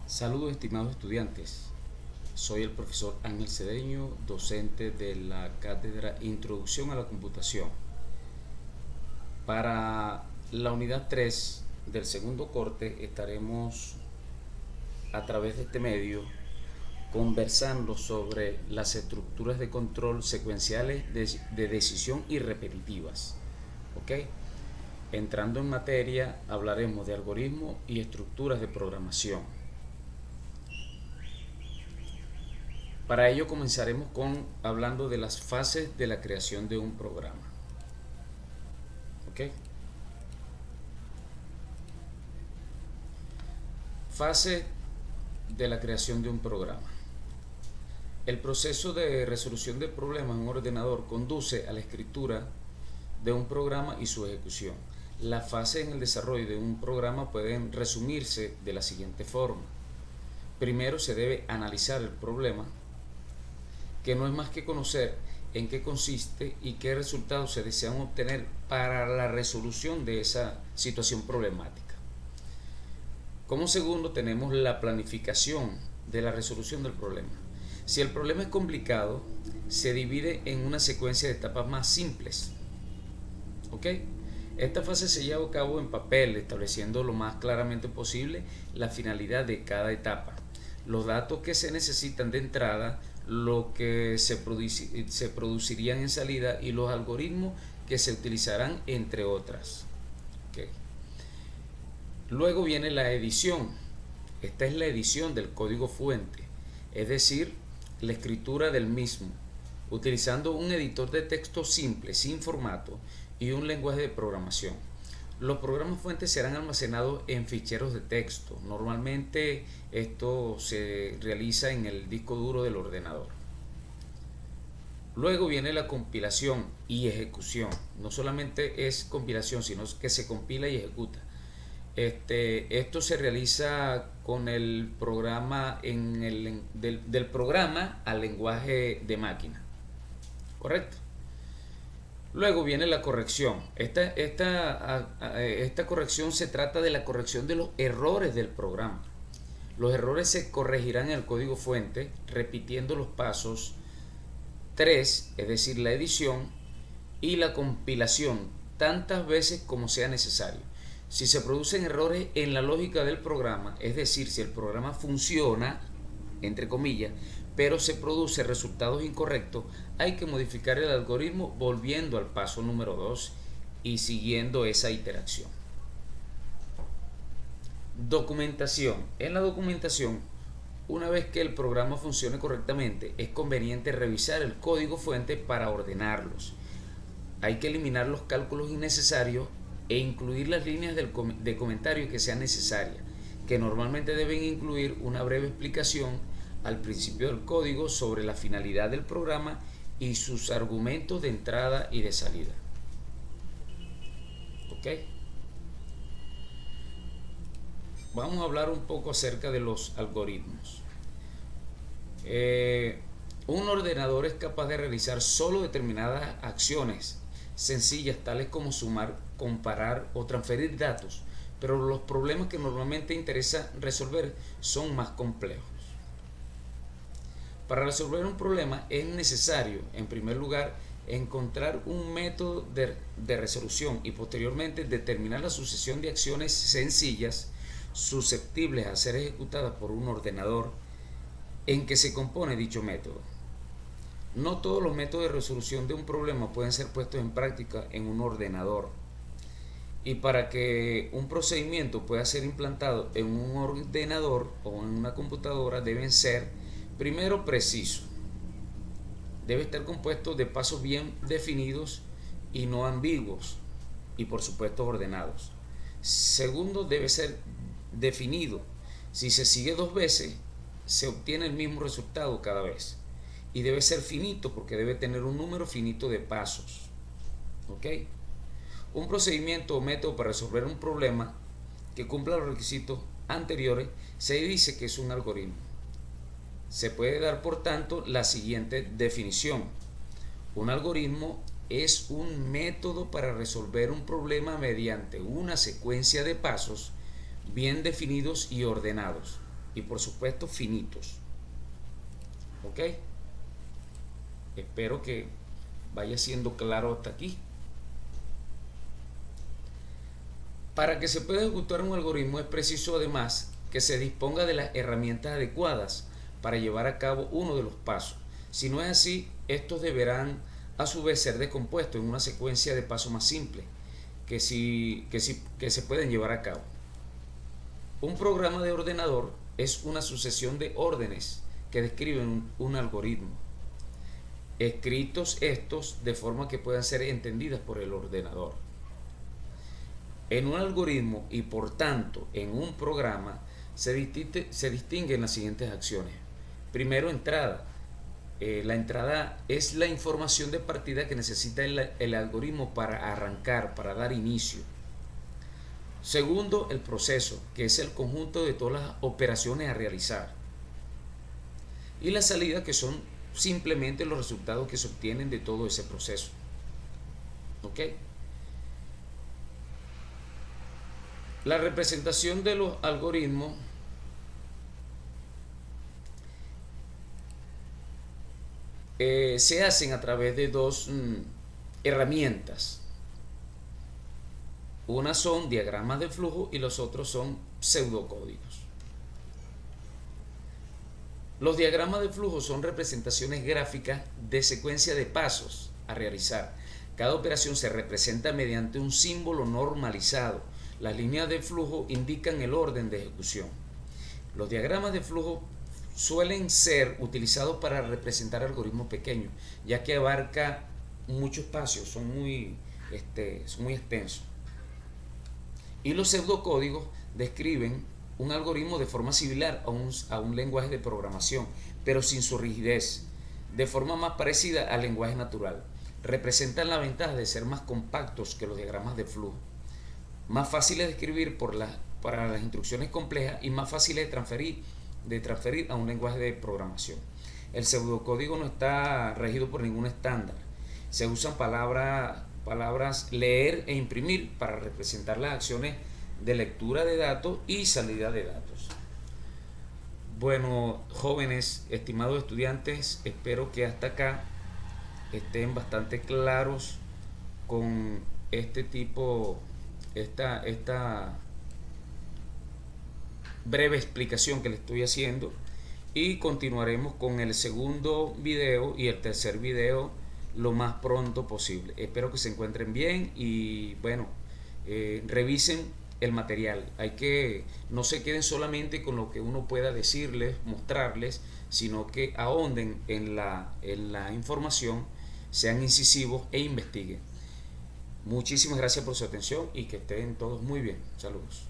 Saludos estimados estudiantes, soy el profesor Ángel Cedeño, docente de la cátedra Introducción a la Computación. Para la unidad 3 del segundo corte estaremos a través de este medio conversando sobre las estructuras de control secuenciales de decisión y repetitivas. ¿Ok? Entrando en materia, hablaremos de algoritmos y estructuras de programación. Para ello comenzaremos hablando de las fases de la creación de un programa. ¿Ok? Fase de la creación de un programa. El proceso de resolución de problemas en un ordenador conduce a la escritura de un programa y su ejecución. Las fases en el desarrollo de un programa pueden resumirse de la siguiente forma. Primero se debe analizar el problema, que no es más que conocer en qué consiste y qué resultados se desean obtener para la resolución de esa situación problemática. Como segundo tenemos la planificación de la resolución del problema. Si el problema es complicado, se divide en una secuencia de etapas más simples. ¿Ok? Esta fase se lleva a cabo en papel, estableciendo lo más claramente posible la finalidad de cada etapa, los datos que se necesitan de entrada, lo que se producirían en salida y los algoritmos que se utilizarán, entre otras. Okay. Luego viene la edición. Esta es la edición del código fuente, es decir, la escritura del mismo, utilizando un editor de texto simple, sin formato, y un lenguaje de programación. Los programas fuentes serán almacenados en ficheros de texto. Normalmente esto se realiza en el disco duro del ordenador. Luego viene la compilación y ejecución. No solamente es compilación, sino que se compila y ejecuta. Esto se realiza con el programa del programa al lenguaje de máquina. ¿Correcto? Luego viene la corrección. Esta corrección se trata de la corrección de los errores del programa. Los errores se corregirán en el código fuente repitiendo los pasos 3, es decir, la edición y la compilación tantas veces como sea necesario. Si se producen errores en la lógica del programa, es decir, si el programa funciona, entre comillas, pero se produce resultados incorrectos, hay que modificar el algoritmo volviendo al paso número 2 y siguiendo esa iteración. Documentación. En la documentación, una vez que el programa funcione correctamente, es conveniente revisar el código fuente para ordenarlos. Hay que eliminar los cálculos innecesarios e incluir las líneas de comentario que sean necesarias, que normalmente deben incluir una breve explicación al principio del código sobre la finalidad del programa y sus argumentos de entrada y de salida. ¿Ok? Vamos a hablar un poco acerca de los algoritmos. Un ordenador es capaz de realizar solo determinadas acciones sencillas, tales como sumar, comparar o transferir datos, pero los problemas que normalmente interesa resolver son más complejos. Para resolver un problema es necesario, en primer lugar, encontrar un método de resolución y posteriormente determinar la sucesión de acciones sencillas susceptibles a ser ejecutadas por un ordenador en que se compone dicho método. No todos los métodos de resolución de un problema pueden ser puestos en práctica en un ordenador. Y para que un procedimiento pueda ser implantado en un ordenador o en una computadora deben ser, primero, preciso. Debe estar compuesto de pasos bien definidos y no ambiguos, y por supuesto ordenados. Segundo, debe ser definido. Si se sigue 2 veces, se obtiene el mismo resultado cada vez. Y debe ser finito porque debe tener un número finito de pasos. ¿Ok? Un procedimiento o método para resolver un problema que cumpla los requisitos anteriores se dice que es un algoritmo. Se puede dar, por tanto, la siguiente definición. Un algoritmo es un método para resolver un problema mediante una secuencia de pasos bien definidos y ordenados. y por supuesto finitos. ¿Ok? Espero que vaya siendo claro hasta aquí. Para que se pueda ejecutar un algoritmo es preciso además que se disponga de las herramientas adecuadas para llevar a cabo uno de los pasos. Si no es así, estos deberán a su vez ser descompuestos en una secuencia de pasos más simples que se pueden llevar a cabo. Un programa de ordenador es una sucesión de órdenes que describen un algoritmo, escritos estos de forma que puedan ser entendidas por el ordenador. En un algoritmo y por tanto en un programa se distinguen las siguientes acciones. Primero, entrada. La entrada es la información de partida que necesita el algoritmo para arrancar, para dar inicio. Segundo, el proceso, que es el conjunto de todas las operaciones a realizar. Y la salida, que son simplemente los resultados que se obtienen de todo ese proceso. ¿Ok? La representación de los algoritmos se hacen a través de dos herramientas. Una son diagramas de flujo y los otros son pseudocódigos. Los diagramas de flujo son representaciones gráficas de secuencia de pasos a realizar. Cada operación se representa mediante un símbolo normalizado. Las líneas de flujo indican el orden de ejecución. Los diagramas de flujo suelen ser utilizados para representar algoritmos pequeños, ya que abarca mucho espacio, son muy extensos. Y los pseudocódigos describen un algoritmo de forma similar a un lenguaje de programación, pero sin su rigidez, de forma más parecida al lenguaje natural. Representan la ventaja de ser más compactos que los diagramas de flujo, más fáciles de escribir para las instrucciones complejas y más fáciles de transferir a un lenguaje de programación. El pseudocódigo no está regido por ningún estándar. Se usan palabras leer e imprimir para representar las acciones de lectura de datos y salida de datos. Bueno, jóvenes, estimados estudiantes, espero que hasta acá estén bastante claros con esta breve explicación que les estoy haciendo, y continuaremos con el segundo video y el tercer video lo más pronto posible. Espero que se encuentren bien y bueno, revisen el material. No se queden solamente con lo que uno pueda decirles, mostrarles, sino que ahonden en la información, sean incisivos e investiguen. Muchísimas gracias por su atención y que estén todos muy bien. Saludos.